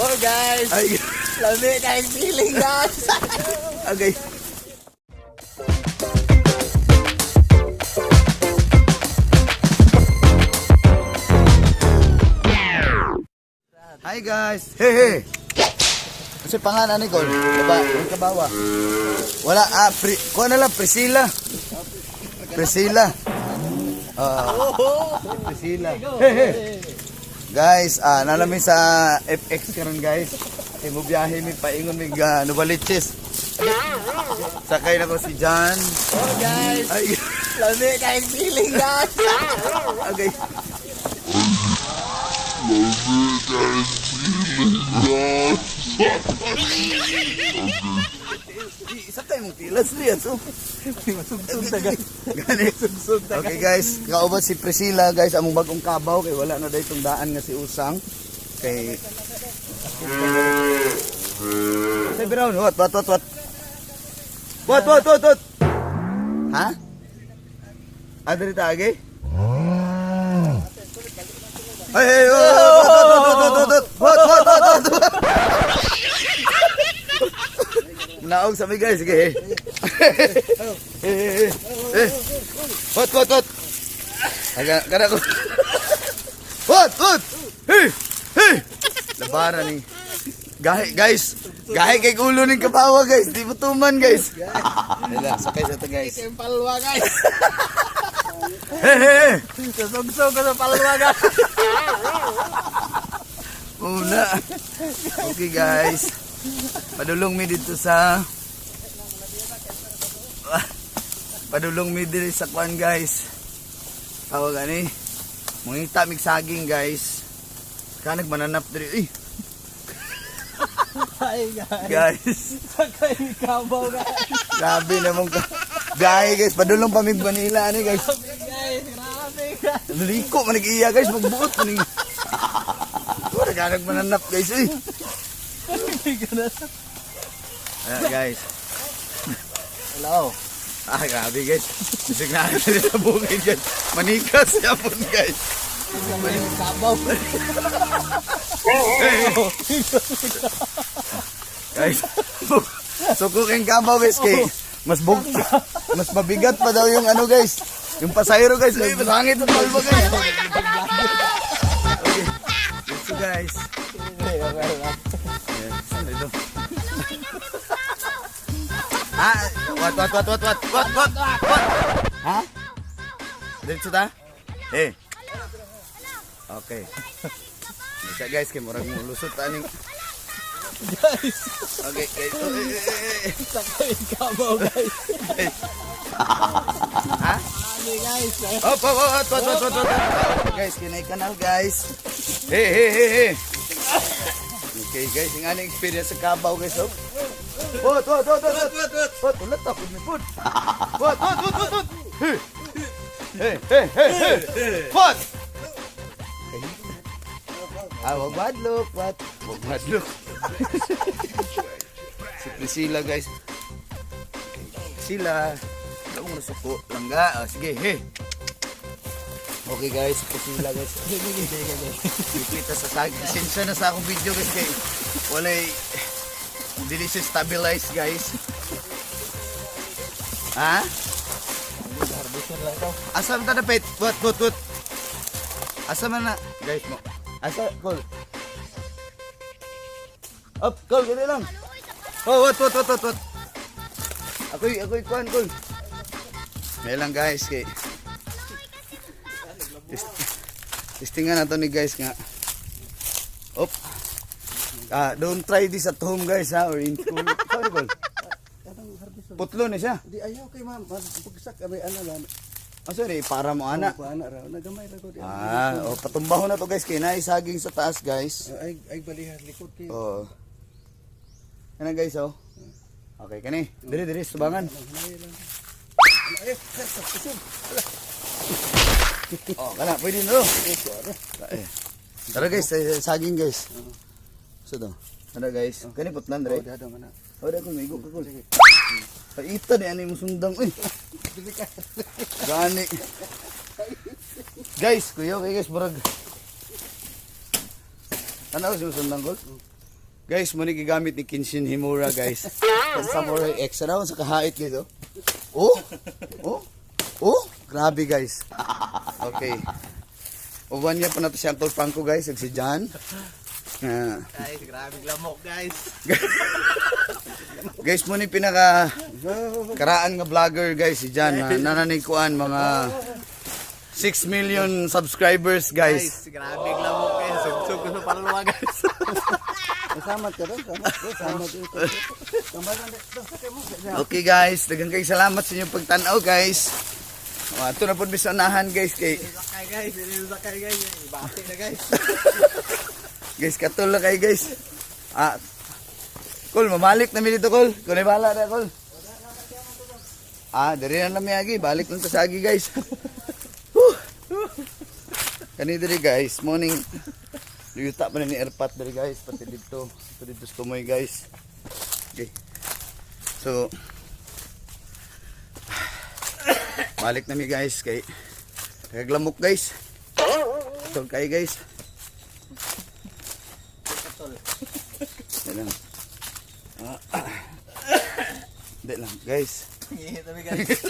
Oh guys, Ay, lami na yung feeling guys. okay. Hi guys. Hey, hey. Kasi pangalan ni Col, yung kabawa. Wala, kuha na lang, Priscilla. Priscilla. Priscilla. Hey, hey. Guys, nalamin sa FX karon guys. Kay mo biyahe mi paingon mi Novaliches. Sakay na ko si John. Oh guys, Ay, lami na yung feeling guys. okay. Sakay mong tilas niya, so. Sugsug na guys. Gani. Okay guys, kauban si Priscilla guys, among bagong kabaw kay wala na daytong daan nga si Usang. Kay Say Brown, what? What? Ha? Adri tagi? Hey, what? Naog sa mi guys, sige. What? Kada ko. What? Hey! Labaran ni. Gahe kay ulo ning kabawa guys, di butuman guys. Dala, sakay sa to guys. Yung palwa guys. Hey! Susugsog ko sa palwa guys. Una. Okay guys. Padulong mi dito sa sa kwan guys. Tawag ani. Mangita mig saging guys. Kanag mananap diri. Hi guys. Guys. Sakay ni kabaw guys. Grabe namang gahe guys. Padulong pa mig Manila ani guys. Guys, grabe guys. Liko man nag-iya guys, magbuot man ning. Wala kanag mananap guys eh. Guys. Hello. Grabe guys. Bisig na natin sa bukid guys. Manikas yapon guys. Kabaw. Guys. Sukuking kabaw guys kay mas mabigat pa daw yung ano guys. Yung pasayro guys. Ay, masangit ang palba guys. Okay. So guys. Saan ito? What? Ha? Dito ta? Eh. Okay. Bisa guys, kay murag mo lusot aning. Guys, Okay, guys. sakay ni kabaw guys. Ha? Ano guys? What? Guys, kinay kanal guys. Hey. Okay guys, yung anong experience sa kabaw guys. What? Ulat ako ni Pud. What? Hey. What? Wag madlook. What? Wag madlook. Si Priscilla guys. Priscilla. Ikaw mo nasuko. Langga. Sige, hey. Okay guys, Priscilla guys. Kita sa saging. Sensya na sa akong video guys kay walay dili siya stabilize guys. Ha? Asa man ta dapit? What? Asa man na? Guys mo. Asa? Call. Up, call, gani lang. Oh, what? Ako'y kuhan, call. May lang guys kay testingan nato ni guys nga. Op. Don't try this at home guys ha or in school. Sorry call. Putlo na siya. Di ayaw kay ma'am, pagsak abay ano lang. Sorry, para mo ana. Ana ra, nagamay ra ko di. Patumbahon na to guys kay naay saging sa taas guys. Ay balihas likod kay. Oh. Kana guys oh. Okay kani. Diri subangan. Kana pwede no. Tara guys, saging guys. So to. Tara guys. Kani putlan dre. Ora ko migo ko. Ita ni ani mo sundang uy. Gani. Guys, kuya guys murag. Ano ko sundang gol? Guys, mo ni gigamit ni Kenshin Himura, guys. Sa Samurai X raw sa kahait guys, oh. Oh. Oh. Oh, grabe guys. Okay. Uban niya pa na to si Uncle Franco, guys, ug si John. Guys, grabe lamok guys. Guys, mo ni pinaka karaan nga vlogger, guys, si John. Nananikuan mga 6 million subscribers, guys. Guys, grabe lamok guys. Sugsug ko sa palawa guys. Salamat ka rin. Salamat ito. Okay guys, daghang kay salamat sa inyong pagtanaw, guys. Ato na po bisanahan, guys, kay Sakay guys, sakay guys. Ibati na guys. guys katul na kay guys. Kul, mamalik na mi dito, Kul. Kung bala na, Kul. Diri na nami agi, balik lang ta sa agi, guys. Kani diri, guys, morning. Luyuta pa na ni airpat diri, guys, pati dito sa tumoy, guys. Okay. So balik na mi, guys, kay kaglamok, guys. Katol kay, guys. Yan lang. Hindi lang, guys. Ngihit kami guys.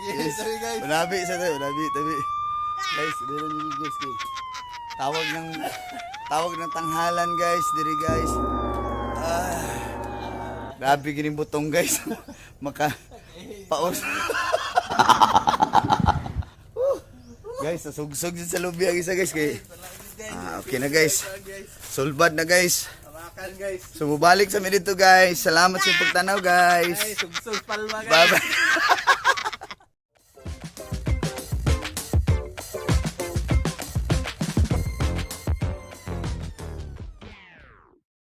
Yes. guys. Manabi sa tayo, manabi, tabi. Guys, dito nyo, guys, kay tawag ng tanghalan, guys, diri, guys. Grabe gining butong, guys. Maka paos. Guys, nasugsog din sa lobby ang isa, guys, kay okay na, guys. Sulbad na, guys. Tamakan guys. So, mubalik sa mi dito, guys. Salamat sa pagtanaw, guys. Ay, sugsug palma guys. Bye-bye.